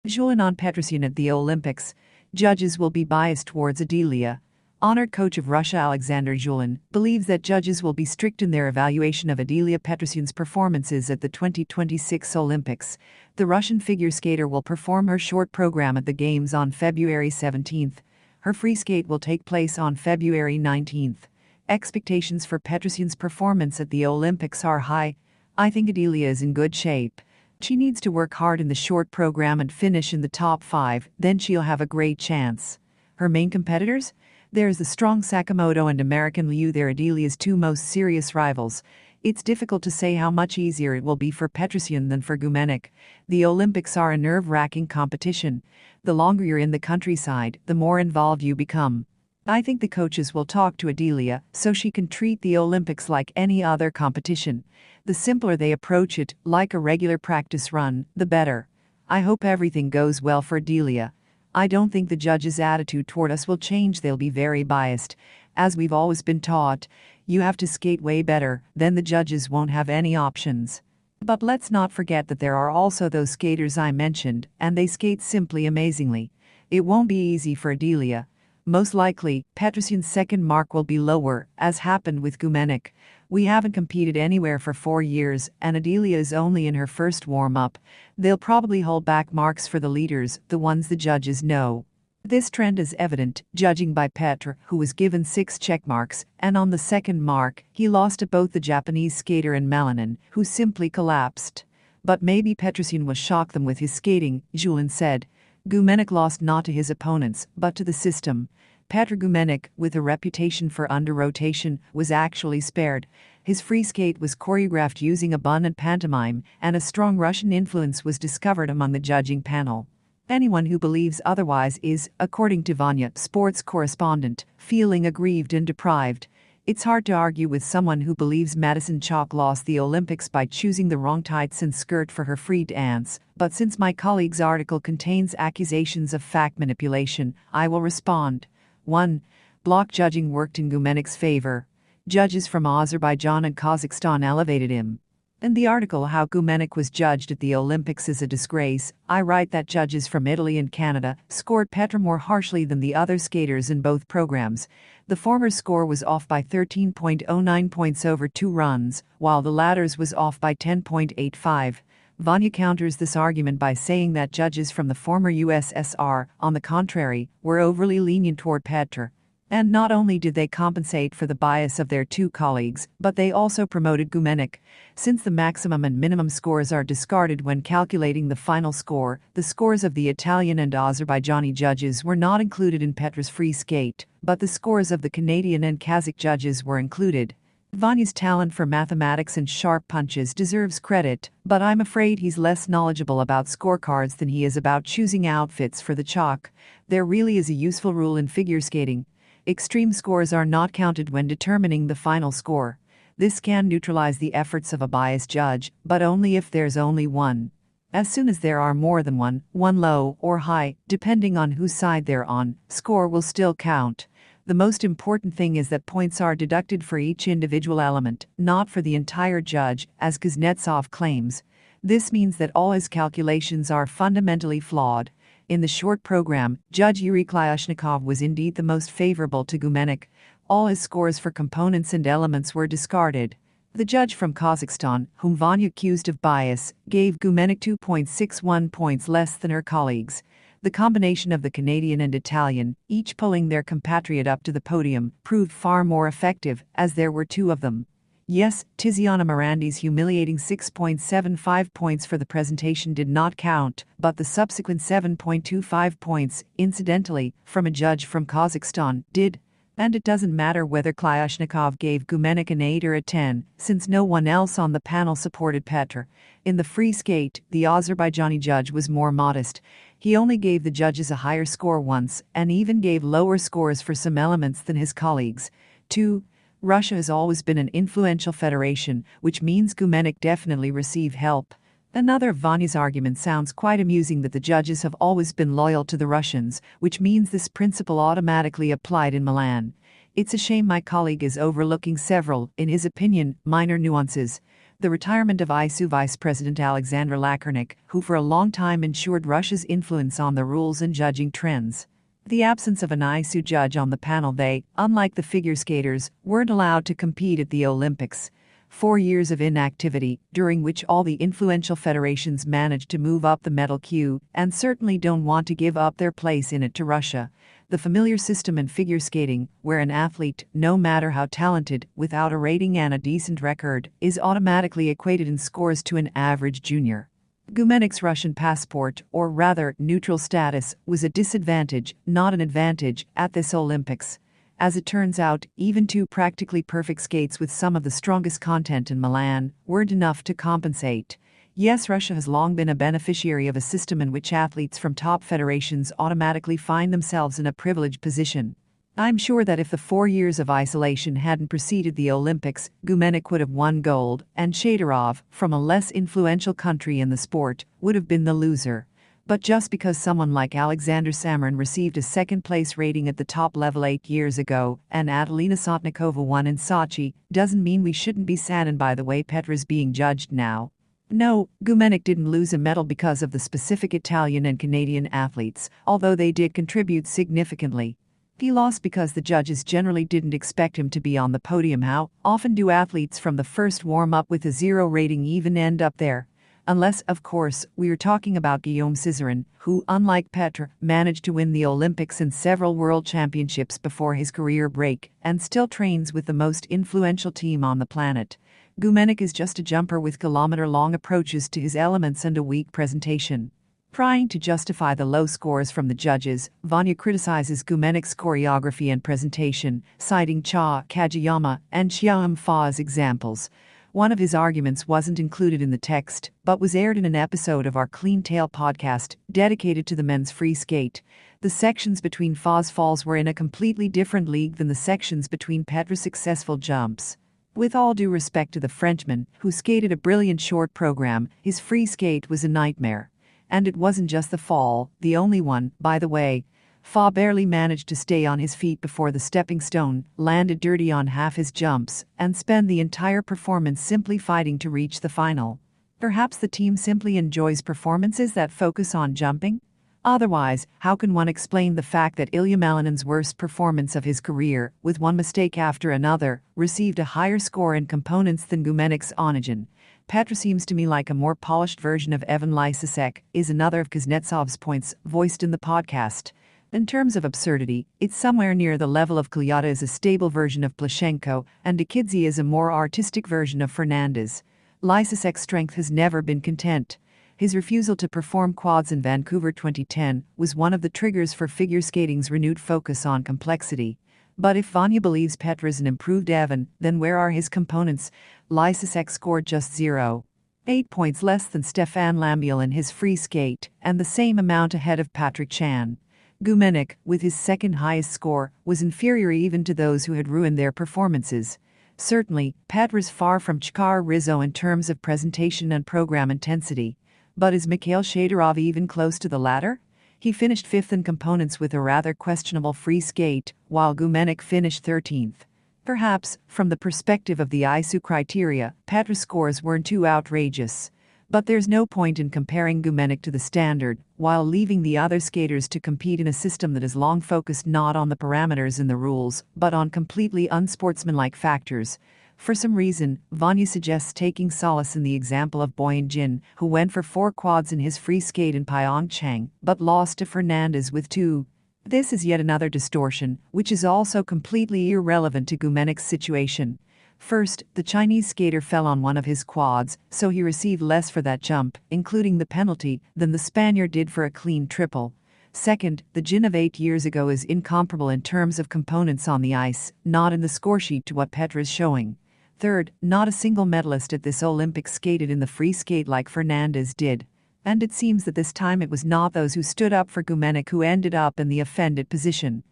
Wha Petr at the Olympics. Judges will be biased towards Adelia. Honored coach of Russia Alexander Zulin believes that judges will be strict in their evaluation of Adelia Petrosyan's performances at the 2026 Olympics. The Russian figure skater will perform her short program at the Games on February 17th. Her free skate will take place on February 19th. Expectations for Petrosyan's performance at the Olympics are high. I think Adelia is in good shape. She needs to work hard in the short program and finish in the top 5, then she'll have a great chance. Her main competitors? There's the strong Sakamoto and American Liu. They're Adelia's two most serious rivals. It's difficult to say how much easier it will be for Petrosyan than for Gumennik. The Olympics are a nerve-wracking competition. The longer you're in the countryside, the more involved you become. I think the coaches will talk to Adelia so she can treat the Olympics like any other competition. The simpler they approach it, like a regular practice run, the better. I hope everything goes well for Adelia. I don't think the judges' attitude toward us will change. They'll be very biased. As we've always been taught, you have to skate way better, then the judges won't have any options. But let's not forget that there are also those skaters I mentioned, and they skate simply amazingly. It won't be easy for Adelia. Most likely, Petrosyan's second mark will be lower, as happened with Gumennik. We haven't competed anywhere for 4 years, and Adelia is only in her first warm-up. They'll probably hold back marks for the leaders, the ones the judges know. This trend is evident, judging by Petr, who was given 6 check marks, and on the second mark, he lost to both the Japanese skater and Malinin, who simply collapsed. But maybe Petrosyan will shock them with his skating, Zulin said. Gumennik lost not to his opponents, but to the system. Petr Gumennik, with a reputation for under-rotation, was actually spared. His free skate was choreographed using a bun and pantomime, and a strong Russian influence was discovered among the judging panel. Anyone who believes otherwise is, according to Vanya, sports correspondent, feeling aggrieved and deprived. It's hard to argue with someone who believes Madison Chalk lost the Olympics by choosing the wrong tights and skirt for her free dance, but since my colleague's article contains accusations of fact manipulation, I will respond. 1. Block judging worked in Gumennik's favor. Judges from Azerbaijan and Kazakhstan elevated him. In the article How Gumennik was judged at the Olympics is a disgrace, I write that judges from Italy and Canada scored Petr more harshly than the other skaters in both programs. The former's score was off by 13.09 points over 2 runs, while the latter's was off by 10.85. Vanya counters this argument by saying that judges from the former USSR, on the contrary, were overly lenient toward Petr. And not only did they compensate for the bias of their two colleagues, but they also promoted Gumennik. Since the maximum and minimum scores are discarded when calculating the final score, the scores of the Italian and Azerbaijani judges were not included in Petr's free skate, but the scores of the Canadian and Kazakh judges were included. Vanya's talent for mathematics and sharp punches deserves credit, but I'm afraid he's less knowledgeable about scorecards than he is about choosing outfits for the chalk. There really is a useful rule in figure skating. Extreme scores are not counted when determining the final score. This can neutralize the efforts of a biased judge, but only if there's only one. As soon as there are more than one low or high, depending on whose side they're on, score will still count. The most important thing is that points are deducted for each individual element, not for the entire judge, as Kuznetsov claims. This means that all his calculations are fundamentally flawed. In the short program, Judge Yuri Klyashnikov was indeed the most favorable to Gumennik. All his scores for components and elements were discarded. The judge from Kazakhstan, whom Vanya accused of bias, gave Gumennik 2.61 points less than her colleagues. The combination of the Canadian and Italian, each pulling their compatriot up to the podium, proved far more effective, as there were 2 of them. Yes, Tiziana Morandi's humiliating 6.75 points for the presentation did not count, but the subsequent 7.25 points, incidentally, from a judge from Kazakhstan, did. And it doesn't matter whether Klyashnikov gave Gumennik an 8 or a 10, since no one else on the panel supported Petr. In the free skate, the Azerbaijani judge was more modest. He only gave the judges a higher score once, and even gave lower scores for some elements than his colleagues. 2. Russia has always been an influential federation, which means Gumennik definitely received help. Another of Vanya's arguments sounds quite amusing, that the judges have always been loyal to the Russians, which means this principle automatically applied in Milan. It's a shame my colleague is overlooking several, in his opinion, minor nuances. The retirement of ISU Vice President Alexander Lakernik, who for a long time ensured Russia's influence on the rules and judging trends. The absence of an ISU judge on the panel, they, unlike the figure skaters, weren't allowed to compete at the Olympics. 4 years of inactivity, during which all the influential federations managed to move up the medal queue and certainly don't want to give up their place in it to Russia. The familiar system in figure skating, where an athlete, no matter how talented, without a rating and a decent record, is automatically equated in scores to an average junior. Gumennik's Russian passport, or rather neutral status, was a disadvantage, not an advantage, at this Olympics. As it turns out, even 2 practically perfect skates with some of the strongest content in Milan weren't enough to compensate. Yes, Russia has long been a beneficiary of a system in which athletes from top federations automatically find themselves in a privileged position. I'm sure that if the 4 years of isolation hadn't preceded the Olympics, Gumennik would have won gold, and Shadorov, from a less influential country in the sport, would have been the loser. But just because someone like Alexander Samarin received a second-place rating at the top level 8 years ago and Adelina Sotnikova won in Sochi doesn't mean we shouldn't be saddened by the way Petr's being judged now. No, Gumennik didn't lose a medal because of the specific Italian and Canadian athletes, although they did contribute significantly. He lost because the judges generally didn't expect him to be on the podium. How often do athletes from the first warm-up with a 0 rating even end up there? Unless, of course, we are talking about Guillaume Cizerin, who, unlike Petr, managed to win the Olympics and several world championships before his career break, and still trains with the most influential team on the planet. Gumennik is just a jumper with kilometer-long approaches to his elements and a weak presentation. Trying to justify the low scores from the judges, Vanya criticizes Gumennik's choreography and presentation, citing Cha Kajiyama and Xiaom Fa as examples. One of his arguments wasn't included in the text, but was aired in an episode of our Clean Tail podcast, dedicated to the men's free skate. The sections between Fa's falls were in a completely different league than the sections between Petr's successful jumps. With all due respect to the Frenchman, who skated a brilliant short program, his free skate was a nightmare. And it wasn't just the fall, the only one, by the way. Fa barely managed to stay on his feet before the stepping stone, landed dirty on half his jumps, and spent the entire performance simply fighting to reach the final. Perhaps the team simply enjoys performances that focus on jumping? Otherwise, how can one explain the fact that Ilya Malinin's worst performance of his career, with one mistake after another, received a higher score in components than Gumennik's Onegin? Petr seems to me like a more polished version of Evan Lysacek, is another of Kuznetsov's points, voiced in the podcast. In terms of absurdity, it's somewhere near the level of Klyata as a stable version of Plashenko, and Dikidze as a more artistic version of Fernandez. Lysacek's strength has never been content. His refusal to perform quads in Vancouver 2010 was one of the triggers for figure skating's renewed focus on complexity. But if Vanya believes Petr is an improved Evan, then where are his components? Lysacek scored just 0.8 points less than Stefan Lambiel in his free skate, and the same amount ahead of Patrick Chan. Gumennik, with his second highest score, was inferior even to those who had ruined their performances. Certainly, Petr is far from Chkar Rizzo in terms of presentation and program intensity. But is Mikhail Shadorov even close to the latter? He finished 5th in components with a rather questionable free skate, while Gumennik finished 13th. Perhaps, from the perspective of the ISU criteria, Petr's scores weren't too outrageous. But there's no point in comparing Gumennik to the standard, while leaving the other skaters to compete in a system that has long focused not on the parameters in the rules, but on completely unsportsmanlike factors. For some reason, Vanya suggests taking solace in the example of Boyan Jin, who went for 4 quads in his free skate in Pyeongchang, but lost to Fernandez with 2. This is yet another distortion, which is also completely irrelevant to Gumennik's situation. First, the Chinese skater fell on one of his quads, so he received less for that jump, including the penalty, than the Spaniard did for a clean triple. Second, the Jin of 8 years ago is incomparable in terms of components on the ice, not in the scoresheet to what Petr is showing. Third, not a single medalist at this Olympics skated in the free skate like Fernandez did. And it seems that this time it was not those who stood up for Gumennik who ended up in the offended position.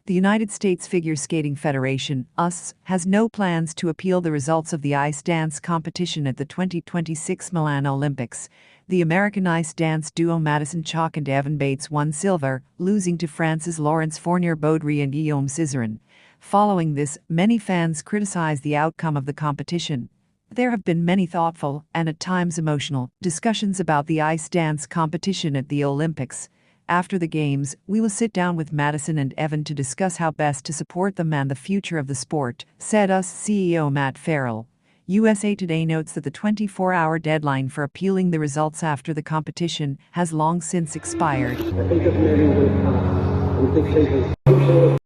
The United States Figure Skating Federation, US, has no plans to appeal the results of the ice dance competition at the 2026 Milan Olympics. The American ice dance duo Madison Chock and Evan Bates won silver, losing to France's Laurence Fournier-Baudry and Guillaume Cizerin. Following this, many fans criticized the outcome of the competition. There have been many thoughtful, and at times emotional, discussions about the ice dance competition at the Olympics. After the Games, we will sit down with Madison and Evan to discuss how best to support them and the future of the sport, said US CEO Matt Farrell. USA Today notes that the 24-hour deadline for appealing the results after the competition has long since expired.